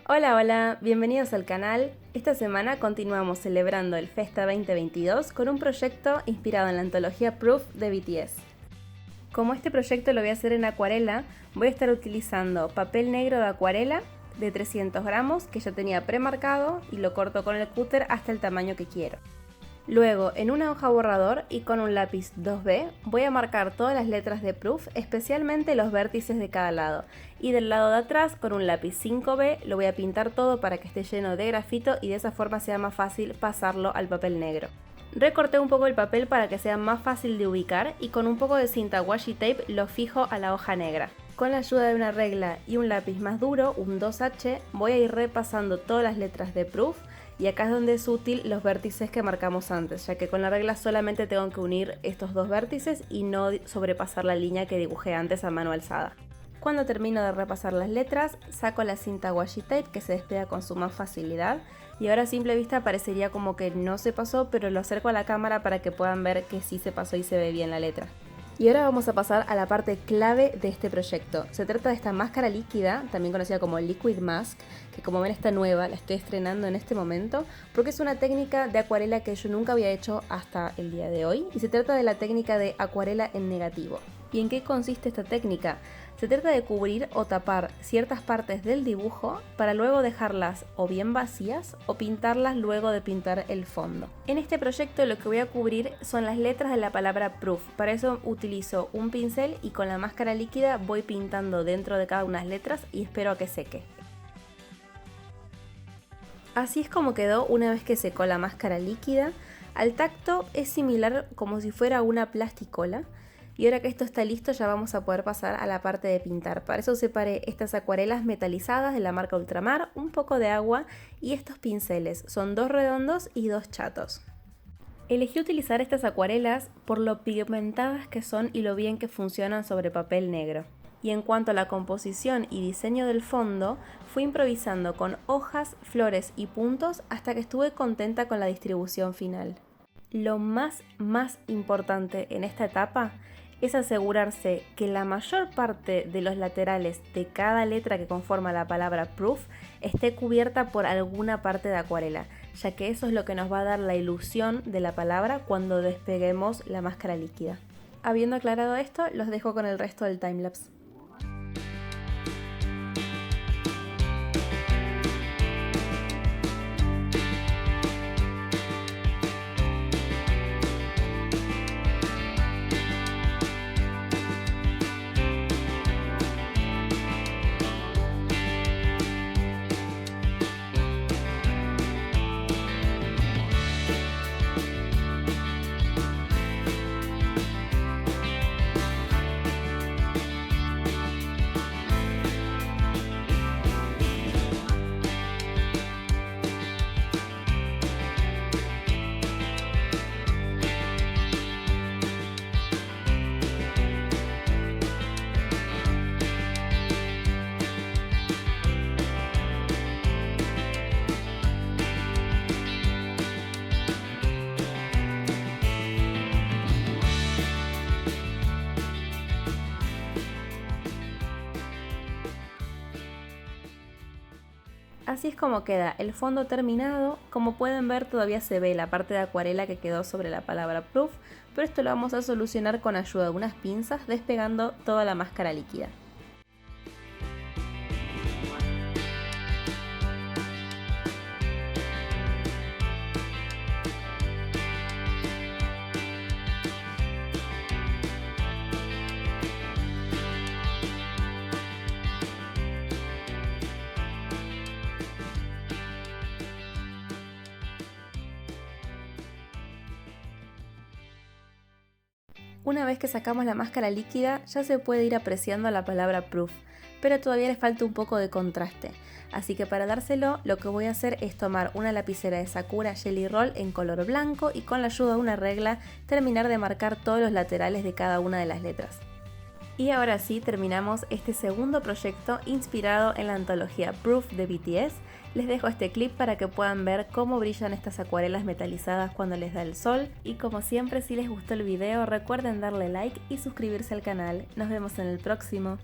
Hola, hola, bienvenidos al canal. Esta semana continuamos celebrando el Festa 2022 con un proyecto inspirado en la antología Proof de BTS. Como este proyecto lo voy a hacer en acuarela, voy a estar utilizando papel negro de acuarela de 300 gramos que ya tenía premarcado y lo corto con el cúter hasta el tamaño que quiero. Luego, en una hoja borrador y con un lápiz 2B, voy a marcar todas las letras de Proof, especialmente los vértices de cada lado. Y del lado de atrás, con un lápiz 5B, lo voy a pintar todo para que esté lleno de grafito y de esa forma sea más fácil pasarlo al papel negro. Recorté un poco el papel para que sea más fácil de ubicar y con un poco de cinta washi tape lo fijo a la hoja negra. Con la ayuda de una regla y un lápiz más duro, un 2H, voy a ir repasando todas las letras de Proof. Y acá es donde es útil los vértices que marcamos antes, ya que con la regla solamente tengo que unir estos dos vértices y no sobrepasar la línea que dibujé antes a mano alzada. Cuando termino de repasar las letras, saco la cinta washi tape que se despega con suma facilidad y ahora a simple vista parecería como que no se pasó, pero lo acerco a la cámara para que puedan ver que sí se pasó y se ve bien la letra. Y ahora vamos a pasar a la parte clave de este proyecto. Se trata de esta máscara líquida, también conocida como Liquid Mask, que como ven está nueva, la estoy estrenando en este momento, porque es una técnica de acuarela que yo nunca había hecho hasta el día de hoy, y se trata de la técnica de acuarela en negativo. ¿Y en qué consiste esta técnica? Se trata de cubrir o tapar ciertas partes del dibujo para luego dejarlas o bien vacías o pintarlas luego de pintar el fondo. En este proyecto lo que voy a cubrir son las letras de la palabra Proof. Para eso utilizo un pincel y con la máscara líquida voy pintando dentro de cada una de las letras y espero a que seque. Así es como quedó una vez que secó la máscara líquida. Al tacto es similar como si fuera una plasticola. Y ahora que esto está listo ya vamos a poder pasar a la parte de pintar. Para eso separé estas acuarelas metalizadas de la marca Ultramar, un poco de agua y estos pinceles. Son 2 redondos y 2 chatos. Elegí utilizar estas acuarelas por lo pigmentadas que son y lo bien que funcionan sobre papel negro. Y en cuanto a la composición y diseño del fondo, fui improvisando con hojas, flores y puntos hasta que estuve contenta con la distribución final. Lo más importante en esta etapa es asegurarse que la mayor parte de los laterales de cada letra que conforma la palabra Proof esté cubierta por alguna parte de acuarela, ya que eso es lo que nos va a dar la ilusión de la palabra cuando despeguemos la máscara líquida. Habiendo aclarado esto, los dejo con el resto del timelapse. Así es como queda el fondo terminado. Como pueden ver todavía se ve la parte de acuarela que quedó sobre la palabra Proof, pero esto lo vamos a solucionar con ayuda de unas pinzas despegando toda la máscara líquida. Una vez que sacamos la máscara líquida ya se puede ir apreciando la palabra Proof, pero todavía le falta un poco de contraste, así que para dárselo lo que voy a hacer es tomar una lapicera de Sakura Jelly Roll en color blanco y con la ayuda de una regla terminar de marcar todos los laterales de cada una de las letras. Y ahora sí terminamos este segundo proyecto inspirado en la antología Proof de BTS. Les dejo este clip para que puedan ver cómo brillan estas acuarelas metalizadas cuando les da el sol. Y como siempre, si les gustó el video recuerden darle like y suscribirse al canal. Nos vemos en el próximo.